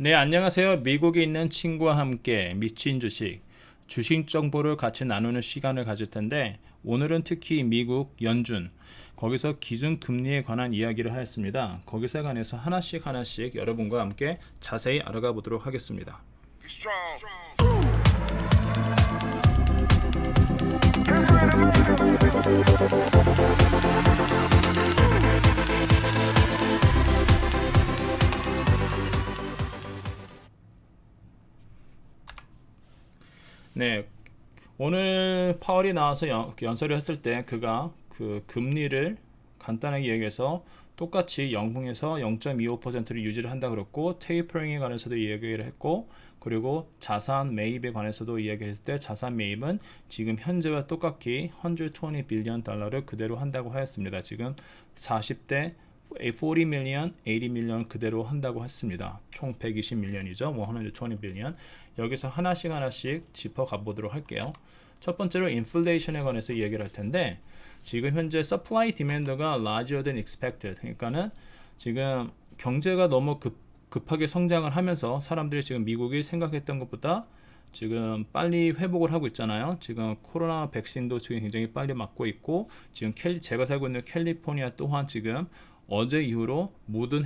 네, 안녕하세요. 미국에 있는 친구와 함께 미친 주식 정보를 같이 나누는 시간을 가질 텐데, 오늘은 특히 미국 연준, 거기서 기준 금리에 관한 이야기를 하였습니다. 거기서 관해서 하나씩 여러분과 함께 자세히 알아가 보도록 하겠습니다. 네, 오늘 파월이 나와서 연설을 했을 때 그가 그 금리를 간단하게 얘기해서 똑같이 0에서 0.25%를 유지를 한다 그랬고, 테이퍼링에 관해서도 이야기를 했고, 그리고 자산 매입에 관해서도 이야기했을 때 자산 매입은 지금 현재와 똑같이 120 빌리언 달러를 그대로 한다고 하였습니다. 지금 40대 40 밀리언, 80 밀리언 그대로 한다고 했습니다. 총 120 밀리언이죠. 뭐 120 빌리언. 여기서 하나씩 짚어가 보도록 할게요. 첫 번째로 인플레이션에 관해서 이야기를 할 텐데, 지금 현재 supply demand가 larger than expected. 그러니까는 지금 경제가 너무 급하게 성장을 하면서 사람들이 지금 미국이 생각했던 것보다 지금 빨리 회복을 하고 있잖아요. 지금 코로나 백신도 지금 굉장히 빨리 맞고 있고, 지금 제가 살고 있는 캘리포니아 또한 지금 어제 이후로 모든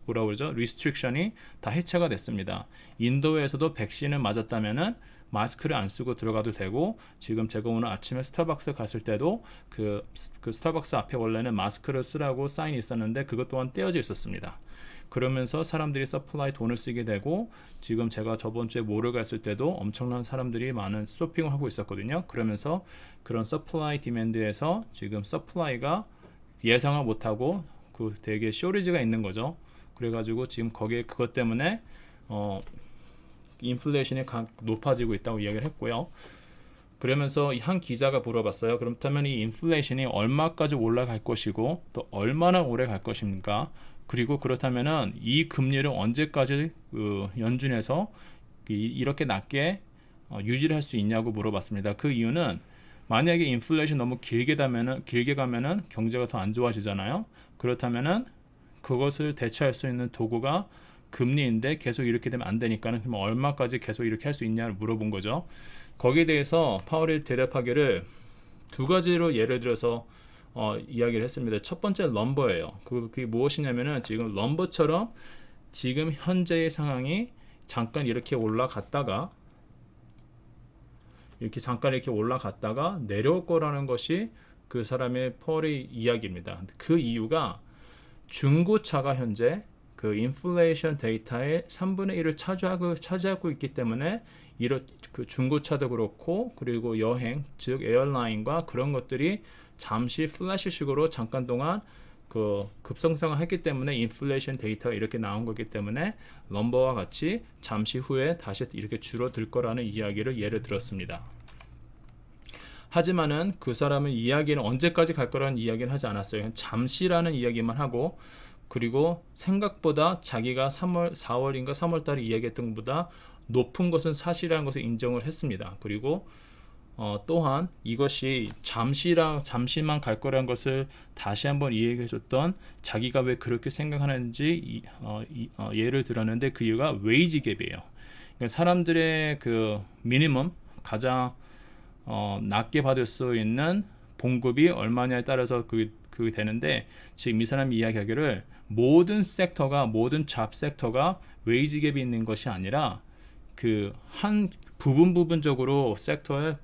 뭐라 그러죠? 리스트릭션이 다 해체가 됐습니다. 인도에서도 백신을 맞았다면은 마스크를 안 쓰고 들어가도 되고, 지금 제가 오늘 아침에 스타벅스 갔을 때도 그 스타벅스 앞에 원래는 마스크를 쓰라고 사인이 있었는데 그것 또한 떼어져 있었습니다. 그러면서 사람들이 서플라이 돈을 쓰게 되고, 지금 제가 저번 주에 몰을 갔을 때도 엄청난 사람들이 많은 쇼핑을 하고 있었거든요. 그러면서 그런 서플라이 디맨드에서 지금 서플라이가 예상을 못하고 그 되게 쇼리지가 있는 거죠. 그래가지고 지금 거기에 그것 때문에 인플레이션이 높아지고 있다고 이야기를 했고요. 그러면서 한 기자가 물어봤어요. 그렇다면 이 인플레이션이 얼마까지 올라갈 것이고 또 얼마나 오래 갈 것입니까? 그리고 그렇다면은 이 금리를 언제까지 연준에서 이렇게 낮게 유지를 할 수 있냐고 물어봤습니다. 그 이유는 만약에 인플레이션 너무 길게 가면은 경제가 더 안 좋아지잖아요. 그렇다면은 그것을 대처할 수 있는 도구가 금리인데 계속 이렇게 되면 안 되니까는 얼마까지 계속 이렇게 할 수 있냐를 물어본 거죠. 거기에 대해서 파월이 대답하기를 두 가지로 예를 들어서 이야기를 했습니다. 첫 번째 럼버예요. 그게 무엇이냐면은 지금 럼버처럼 지금 현재의 상황이 잠깐 이렇게 올라갔다가 내려올 거라는 것이 그 사람의 파월의 이야기입니다. 그 이유가 중고차가 현재 그 인플레이션 데이터의 3분의 1을 차지하고 있기 때문에 그 중고차도 그렇고, 그리고 여행, 즉 에어라인과 그런 것들이 잠시 플래시식으로 잠깐 동안 그 급성장을 했기 때문에 인플레이션 데이터가 이렇게 나온 거기 때문에 럼버와 같이 잠시 후에 다시 이렇게 줄어들 거라는 이야기를 예를 들었습니다. 하지만은 그 사람은 이야기는 언제까지 갈 거라는 이야기는 하지 않았어요. 잠시라는 이야기만 하고, 그리고 생각보다 자기가 4월인가 3월 달에 이야기했던 것보다 높은 것은 사실이라는 것을 인정을 했습니다. 그리고 또한 이것이 잠시만 갈 거라는 것을 다시 한번 이야기해 줬던, 자기가 왜 그렇게 생각하는지 예를 들었는데 그 이유가 웨이지 갭이에요. 그러니까 사람들의 그 미니멈 가장 낮게 받을 수 있는 봉급이 얼마냐에 따라서 그게 되는데, 지금 이 사람이 이야기하기를 모든 잡 섹터가 웨이지 갭이 있는 것이 아니라 그 한 부분적으로 섹터에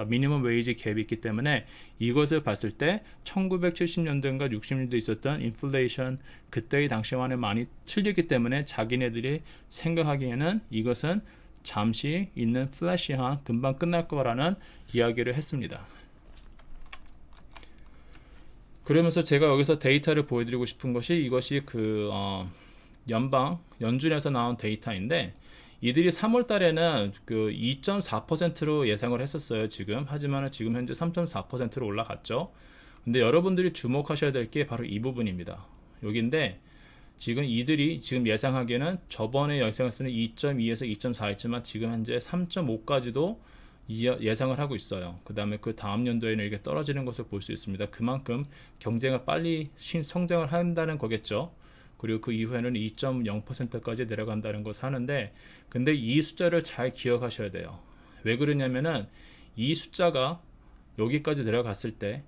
미니멈 웨이지 갭이 있기 때문에 이것을 봤을 때 1970년대인가 60년대에 있었던 인플레이션 그때의 당시와는 많이 틀리기 때문에 자기네들이 생각하기에는 이것은 잠시 있는 플래시한 금방 끝날 거라는 이야기를 했습니다. 그러면서 제가 여기서 데이터를 보여드리고 싶은 것이 이것이 연준에서 나온 데이터인데, 이들이 3월 달에는 그 2.4%로 예상을 했었어요. 하지만 지금 현재 3.4%로 올라갔죠. 근데 여러분들이 주목하셔야 될 게 바로 이 부분입니다. 여기인데, 지금 이들이 지금 예상하기에는 저번에 예상했을 때는 2.2에서 2.4였지만 지금 현재 3.5까지도 예상을 하고 있어요. 그 다음에 그 다음 연도에는 이렇게 떨어지는 것을 볼 수 있습니다. 그만큼 경제가 빨리 성장을 한다는 거겠죠. 그리고 그 이후에는 2.0%까지 내려간다는 것을 하는데, 근데 이 숫자를 잘 기억하셔야 돼요. 왜 그러냐면은 이 숫자가 여기까지 내려갔을 때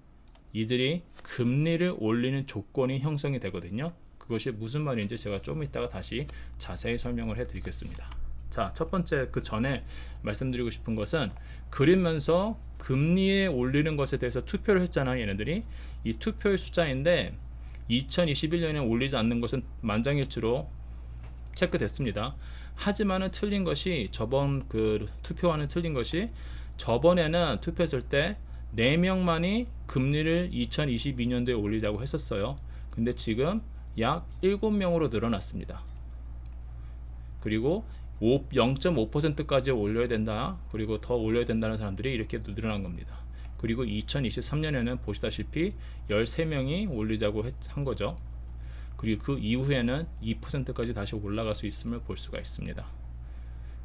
이들이 금리를 올리는 조건이 형성이 되거든요. 그것이 무슨 말인지 제가 좀 이따가 다시 자세히 설명을 해 드리겠습니다. 자, 첫 번째, 그 전에 말씀드리고 싶은 것은, 그리면서 금리에 올리는 것에 대해서 투표를 했잖아요. 얘네들이 이 투표의 숫자인데 2021년에 올리지 않는 것은 만장일치로 체크됐습니다. 하지만은 틀린 것이, 저번 그 투표와는 틀린 것이, 저번에는 투표했을 때 4명만이 금리를 2022년도에 올리자고 했었어요. 근데 지금 약 7명으로 늘어났습니다. 그리고 0.5%까지 올려야 된다, 그리고 더 올려야 된다는 사람들이 이렇게 늘어난 겁니다. 그리고 2023년에는 보시다시피 13명이 올리자고 한 거죠. 그리고 그 이후에는 2%까지 다시 올라갈 수 있음을 볼 수가 있습니다.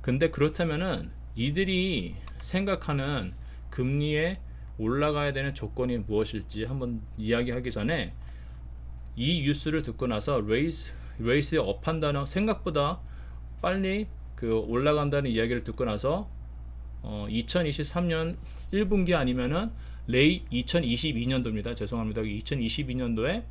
근데 그렇다면은 이들이 생각하는 금리에 올라가야 되는 조건이 무엇일지 한번 이야기하기 전에, 이 뉴스를 듣고 나서 레이스에 업한다는, 생각보다 빨리 그 올라간다는 이야기를 듣고 나서 2023년 1분기 아니면은 2022년도입니다. 죄송합니다. 2022년도에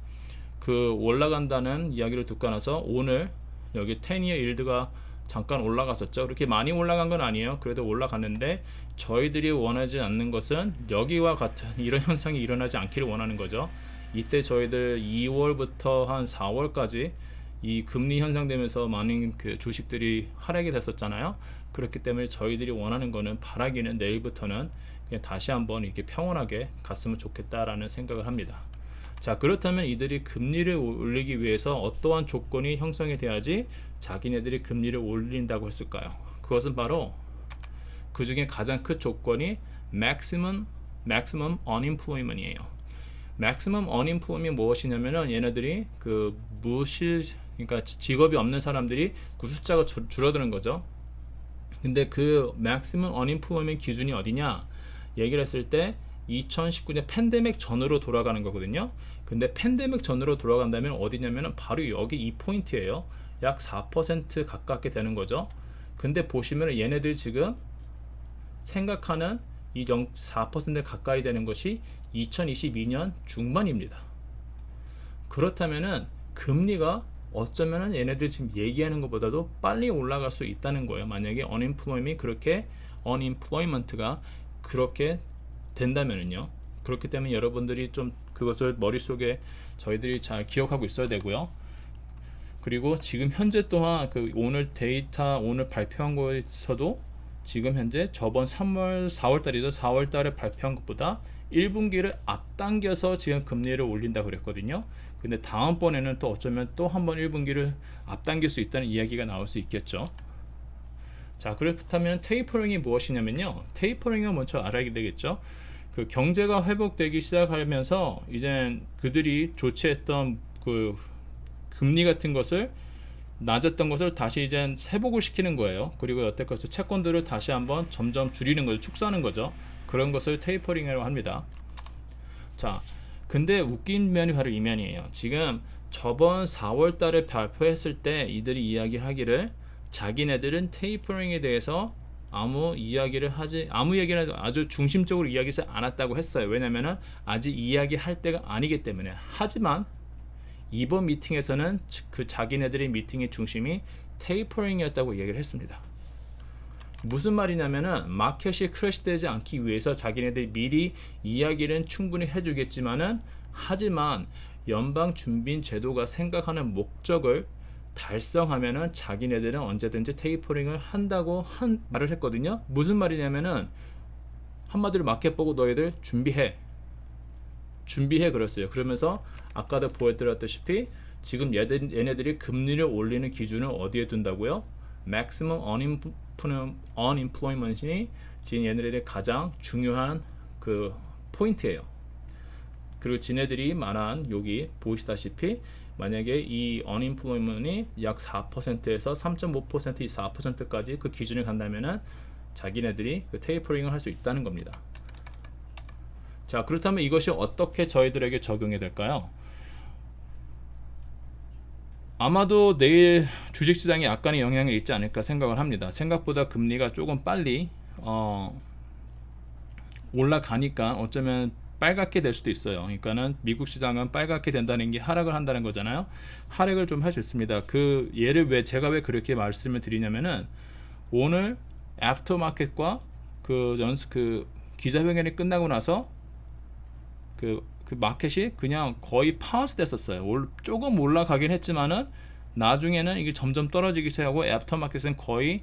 그 올라간다는 이야기를 듣고 나서 오늘 여기 10year yield가 잠깐 올라갔었죠. 그렇게 많이 올라간 건 아니에요. 그래도 올라갔는데, 저희들이 원하지 않는 것은 여기와 같은 이런 현상이 일어나지 않기를 원하는 거죠. 이때 저희들 2월부터 한 4월까지 이 금리 현상되면서 많은 그 주식들이 하락이 됐었잖아요. 그렇기 때문에 저희들이 원하는 거는, 바라기는 내일부터는 그냥 다시 한번 이렇게 평온하게 갔으면 좋겠다라는 생각을 합니다. 자, 그렇다면 이들이 금리를 올리기 위해서 어떠한 조건이 형성이 돼야지 자기네들이 금리를 올린다고 했을까요? 그것은 바로 그 중에 가장 큰 조건이 maximum unemployment이에요. maximum unemployment이 무엇이냐면은, 얘네들이 그 그러니까 직업이 없는 사람들이 그 숫자가 줄어드는 거죠. 근데 그 maximum unemployment 기준이 어디냐 얘기를 했을 때 2019년 팬데믹 전으로 돌아가는 거거든요. 근데 팬데믹 전으로 돌아간다면 어디냐면은 바로 여기 이 포인트예요. 약 4% 가깝게 되는 거죠. 근데 보시면 얘네들 지금 생각하는 이 4% 가까이 되는 것이 2022년 중반입니다. 그렇다면은 금리가 어쩌면은 얘네들 지금 얘기하는 것보다도 빨리 올라갈 수 있다는 거예요. 만약에 unemployment가 그렇게 된다면은요. 그렇기 때문에 여러분들이 좀 그것을 머릿속에 저희들이 잘 기억하고 있어야 되고요. 그리고 지금 현재 또한 그 오늘 데이터 오늘 발표한 거에서도 지금 현재 저번 4월 달이죠. 4월 달에 발표한 것보다 1분기를 앞당겨서 지금 금리를 올린다 그랬거든요. 근데 다음번에는 또 어쩌면 또 한번 1분기를 앞당길 수 있다는 이야기가 나올 수 있겠죠. 자, 그렇다면 테이퍼링이 무엇이냐면요. 테이퍼링은 먼저 알아야 되겠죠. 그 경제가 회복되기 시작하면서 이제 그들이 조치했던 그 금리 같은 것을, 낮았던 것을 다시 이제 회복을 시키는 거예요. 그리고 여태까지 채권들을 다시 한번 점점 줄이는 거죠. 축소하는 거죠. 그런 것을 테이퍼링이라고 합니다. 자, 근데 웃긴 면이 바로 이 면이에요. 지금 저번 4월 달에 발표했을 때 이들이 이야기를 하기를, 자기네들은 테이퍼링에 대해서 아무 얘기를 아주 중심적으로 이야기하지 않았다고 했어요. 왜냐면은 아직 이야기할 때가 아니기 때문에. 하지만 이번 미팅에서는 그 자기네들의 미팅의 중심이 테이퍼링이었다고 얘기를 했습니다. 무슨 말이냐면은 마켓이 크래시되지 않기 위해서 자기네들이 미리 이야기는 충분히 해주겠지만은, 하지만 연방준비제도가 생각하는 목적을 달성하면은 자기네들은 언제든지 테이퍼링을 한다고 말을 했거든요. 무슨 말이냐면은 한마디로 마켓 보고 너희들 준비해 그랬어요. 그러면서 아까도 보여드렸다시피 지금 얘네들이 금리를 올리는 기준을 어디에 둔다고요? maximum unemployment이 지금 얘네들의 가장 중요한 그 포인트예요. 그리고 지네들이 말한 여기 보시다시피 만약에 이 unemployment이 약 4%에서 3.5% 4%까지 그 기준을 간다면은 자기네들이 그 테이퍼링을 할 수 있다는 겁니다. 자, 그렇다면 이것이 어떻게 저희들에게 적용이 될까요? 아마도 내일 주식시장에 약간의 영향이 있지 않을까 생각을 합니다. 생각보다 금리가 조금 빨리 올라가니까 어쩌면 빨갛게 될 수도 있어요. 그러니까는 미국 시장은 빨갛게 된다는 게 하락을 한다는 거잖아요. 하락을 좀 할 수 있습니다. 그 예를 왜 제가 왜 그렇게 말씀을 드리냐면은 오늘 애프터마켓과 그 기자회견이 끝나고 나서 그 마켓이 그냥 거의 파우스 됐었어요. 조금 올라가긴 했지만은 나중에는 이게 점점 떨어지기 시작하고 애프터마켓은 거의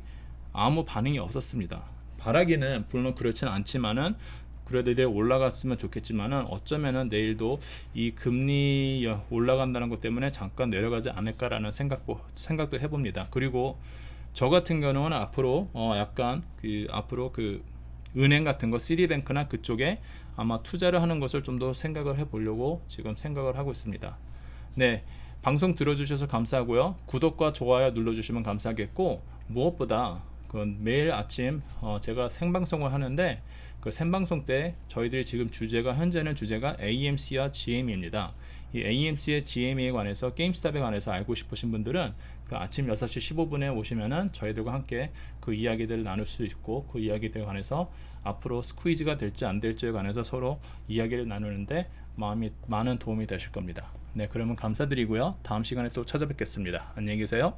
아무 반응이 없었습니다. 바라기는 물론 그렇지는 않지만은 그래도 내일 올라갔으면 좋겠지만은 어쩌면은 내일도 이 금리 올라간다는 것 때문에 잠깐 내려가지 않을까라는 생각도 해봅니다. 그리고 저 같은 경우는 앞으로 약간 앞으로 은행 같은 거 시리뱅크나 그쪽에 아마 투자를 하는 것을 좀 더 생각을 해보려고 지금 생각을 하고 있습니다. 네, 방송 들어주셔서 감사하고요. 구독과 좋아요 눌러주시면 감사하겠고, 무엇보다 그건 매일 아침 제가 생방송을 하는데 그 생방송 때 저희들이 지금 현재는 주제가 AMC와 GME입니다. 이 AMC의 GME에 관해서 게임스탑에 관해서 알고 싶으신 분들은 그 아침 6시 15분에 오시면은 저희들과 함께 그 이야기들을 나눌 수 있고, 그 이야기들에 관해서 앞으로 스퀴즈가 될지 안 될지에 관해서 서로 이야기를 나누는데 많은 도움이 되실 겁니다. 네, 그러면 감사드리고요. 다음 시간에 또 찾아뵙겠습니다. 안녕히 계세요.